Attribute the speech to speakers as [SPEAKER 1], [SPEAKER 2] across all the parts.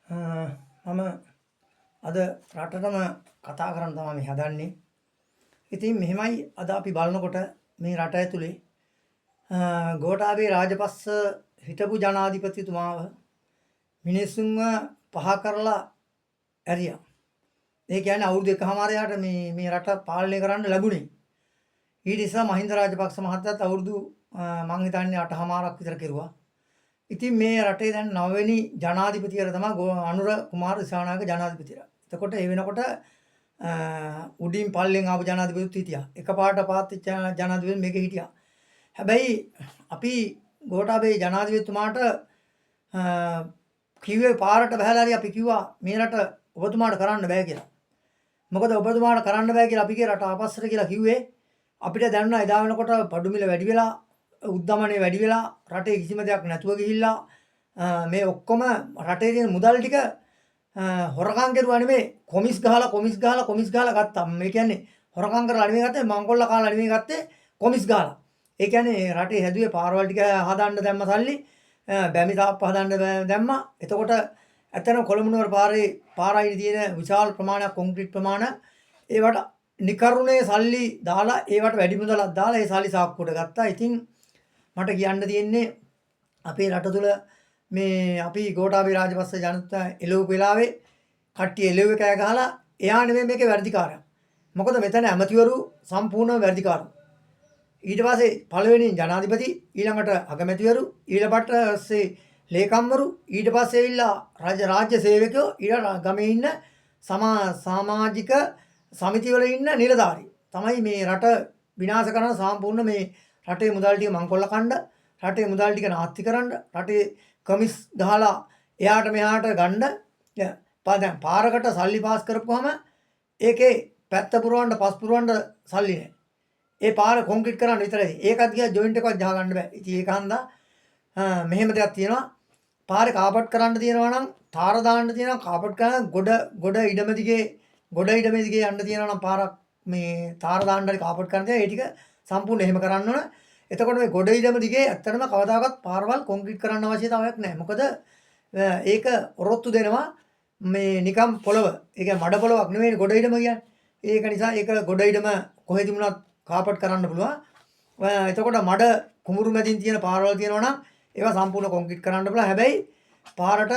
[SPEAKER 1] මම අද රටටම කතා කරන්න තමයි මේ හදන්නේ. ඉතින් මෙහෙමයි අද අපි බලනකොට මේ රට ඇතුලේ ගෝඨාභය රාජපක්ෂ හිටපු ජනාධිපතිතුමාව මිනිස්සුන්ව පහ කරලා ඇරියා. ඒ කියන්නේ අවුරුදු එකහමාරකට මේ රට පාලනය කරන්න ලැබුණේ. ඊට ඉස්සෙල්ලා මහින්ද රාජපක්ෂ මහත්තයාත් අවුරුදු මං හිතන්නේ 8හමාරක් විතර කෙරුවා. ඉතින් මේ රටේ දැන් 9 වෙනි ජනාධිපතිවරයා තමයි අනුර කුමාර දිසානායක ජනාධිපතිවරයා. එතකොට ඒ වෙනකොට උඩින් පල්ලෙන් ආපු ජනාධිපතිතුත් හිටියා. එකපාරට පාත්‍ච්ච ජනාධිපති මේකේ හිටියා. හැබැයි අපි ගෝඨාභය ජනාධිපතිතුමාට කිව්වේ පාරට බහැලා හරි අපි කිව්වා මේ රට ඔබතුමාට කරන්න බෑ කියලා. මොකද ඔබතුමාට කරන්න බෑ කියලා අපි රට ආපස්සට කියලා කිව්වේ අපිට දැනුණා එදා වෙනකොට බඩු මිල වැඩි වෙලා උද්දමනය වැඩි වෙලා රටේ කිසිම දෙයක් නැතුව ගිහිල්ලා මේ ඔක්කොම රටේ තියෙන මුදල් ටික හොරකම් කරුවා නෙමෙයි කොමිස් ගහලා ගත්තා. මේ කියන්නේ හොරකම් කරලා නෙමෙයි ගත්තේ මංකොල්ල කාලා නෙමෙයි ගත්තේ කොමිස් ගහලා. ඒ කියන්නේ රටේ හැදුවේ පාරවල් ටික හදාන්න දැම්ම සල්ලි බැමි තාප්ප හදාන්න දැම්මා. එතකොට ඇත්තටම කොළඹ නුවර පාරයි තියෙන විශාල ප්‍රමාණයක් කොන්ක්‍රීට් ප්‍රමාණ ඒවට නිකරුණේ සල්ලි දාලා ඒවට වැඩි මුදලක් දාලා ඒ සල්ලි සාක්කුවට ගත්තා. ඉතින් මට කියන්න තියෙන්නේ අපේ රට තුල මේ අපි ගෝඨාභය රාජපක්ෂ ජනතා එළවපු වෙලාවේ කට්ටිය එළවුවේ කෑ ගහලා එයා නෙමෙයි මේකේ වැඩිකාරයා. මොකද මෙතන ඇමතිවරු සම්පූර්ණව වැඩිකාරෝ. ඊට පස්සේ පළවෙනි ජනාධිපති ඊළඟට අගමැතිවරු ඊළඟට පස්සේ ලේකම්වරු ඊට පස්සේ ඇවිල්ලා රාජ්‍ය සේවකයෝ ඊළඟ ගමේ ඉන්න සමාජික සමිතිවල ඉන්න නිලධාරී තමයි මේ රට විනාශ කරන සම්පූර්ණ මේ රටේ මුදල් ටික මංකොල්ල කණ්ඩ රටේ මුදල් ටික නාස්ති කරන්න රටේ කමිස් ගහලා එයාට මෙහාට ගන්න දැන් පාරකට සල්ලි පාස් කරපුවාම ඒකේ පැත්ත පුරවන්න පස් පුරවන්න සල්ලි නැහැ. ඒ පාර කොන්ක්‍රීට් කරන්න විතරයි. ඒකත් ගියා ජොයින්ට් එකවත් ගහ ගන්න බෑ. ඉතින් ඒක හන්දා මෙහෙම දෙයක් තියෙනවා. පාරේ කාපට් කරන්න තියෙනවා නම් තාර දාන්න තියෙනවා කාපට් කරන ගොඩ ඉඩම දිගේ යන්න තියෙනවා නම් පාරක් මේ තාර දාන්න හරි කාපට් කරන්න තියෙනවා. ඒ ටික සම්පූර්ණ එහෙම කරන්න ඕන. එතකොට මේ ගොඩ ඉඩම දිගේ ඇත්තටම කවදාකවත් පාරවල් කොන්ක්‍රීට් කරන්න අවශ්‍යතාවයක් නැහැ. මොකද ඒක ඔරොත්තු දෙනවා මේ නිකම් පොළව. ඒක මඩ පොළවක් නෙවෙයි ගොඩ ඉඩම කියන්නේ. ඒක නිසා ඒක ගොඩ ඉඩම කොහෙද තිබුණත් කාපට් කරන්න පුළුවන්. එතකොට මඩ කුඹුරු මැදින් තියෙන පාරවල් තියෙනවා නම් ඒවා සම්පූර්ණ කොන්ක්‍රීට් කරන්න පුළුවන්. හැබැයි පාරට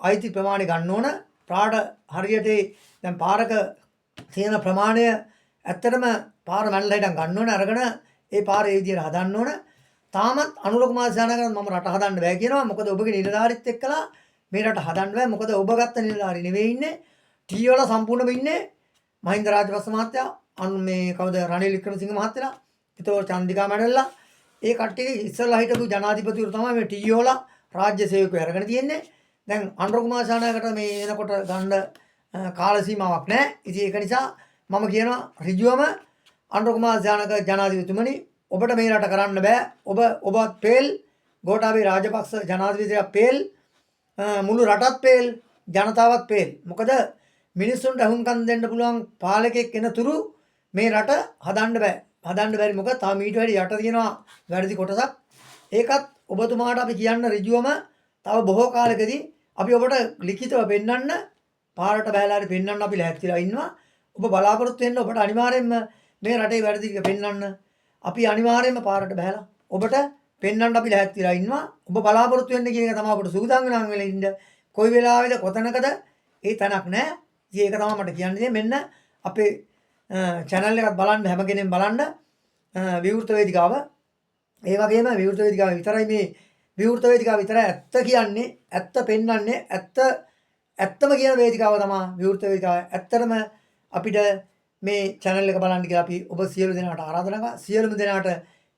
[SPEAKER 1] අයිති ප්‍රමාණය ගන්න ඕන. පාරට හරියට දැන් පාරක තියෙන ප්‍රමාණය ඇත්තටම පාර මැනලා හිටන් ගන්න ඕන. අරගෙන ඒ පාර ඒ විදිහට හදන්න ඕන. තාමත් අනුර කුමාර දිසානායක මම රට හදන්න බෑ කියනවා. මොකද ඔබගේ නිලධාරීත් එක්කලා මේ රට හදන්න බෑ. මොකද ඔබ ගත්ත නිලධාරී නෙවෙයි ඉන්නේ. ටී වල සම්පූර්ණයෙන්ම ඉන්නේ මහින්ද රාජපක්ෂ මහත්තයා. මේ කවුද රනිල් වික්‍රමසිංහ මහත්තයලා. ඒතකොට චන්දිකා මැඩල්ලා. ඒ කට්ටිය ඉස්සෙල්ලා හිටපු ජනාධිපතිවරු තමයි මේ ටී වල රාජ්‍ය සේවකයෝ අරගෙන තියෙන්නේ. දැන් අනුර කුමාර දිසානායකට මේ එනකොට ගන්න කාල සීමාවක් නැහැ. ඉතින් ඒක නිසා මම කියනවා ඍජුවම අනුර කුමාර දිසානායක ජනාධිපතිතුමනි ඔබට මේ රට කරන්න බෑ. ඔබත් පෙල් ගෝඨාභය රාජපක්ෂ ජනාධිපතිතුමා පෙල් මුළු රටත් පෙල් ජනතාවත් පෙල්. මොකද මිනිස්සුන්ට අහුම්කම් දෙන්න පුළුවන් පාලකෙක් එන තුරු මේ රට හදන්න බෑ. හදන්න බැරි මොකද තාම ඊට වැඩි යට තියෙනවා වැඩි කොටසක්. ඒකත් ඔබතුමාට අපි කියන්න ඍජුවම තව බොහෝ කාලෙකදී අපි ඔබට ලිඛිතව පෙන්වන්න පාරට බහැලා හරි පෙන්වන්න අපි ලෑස්තිලා ඉන්නවා. ඔබ බලාපොරොත්තු වෙන්න ඔබට අනිවාර්යයෙන්ම මේ රටේ වැඩි ටික පෙන්වන්න අපි අනිවාර්යයෙන්ම පාරට බහැලා ඔබට පෙන්වන්න අපි ලෑස්තිලා ඉන්නවා. ඔබ බලාපොරොත්තු වෙන්න කියන එක තමයි අපට සූදානම් වෙලා ඉන්න. කොයි වෙලාවෙද කොතනකද ඒ තැනක් නැහැ. ඉතින් ඒක තමයි මට කියන්නේ. මෙන්න අපේ channel එකත් බලන්න හැම කෙනෙක්ම බලන්න විවෘත වේදිකාව. ඒ වගේම විවෘත වේදිකාව විතරයි මේ විවෘත වේදිකාව විතරයි ඇත්ත කියන්නේ ඇත්ත පෙන්වන්නේ ඇත්තම කියන වේදිකාව තමයි විවෘත වේදිකාව. ඇත්තටම අපිට මේ channel එක බලන්න කියලා අපි ඔබ සියලු දෙනාට ආරාධනා කරනවා. සියලුම දෙනාට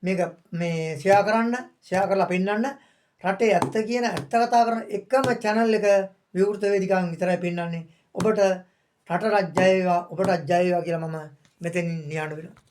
[SPEAKER 1] මේක මේ share කරන්න, share කරලා පෙන්වන්න. රටේ ඇත්ත කියන ඇත්ත කතා කරන එකම channel එක විවෘත වේදිකාවෙන් විතරයි පෙන්වන්නේ. ඔබට රටට ජය වේවා, ඔබට ජය වේවා කියලා මම මෙතනින් නියන්න වෙනවා.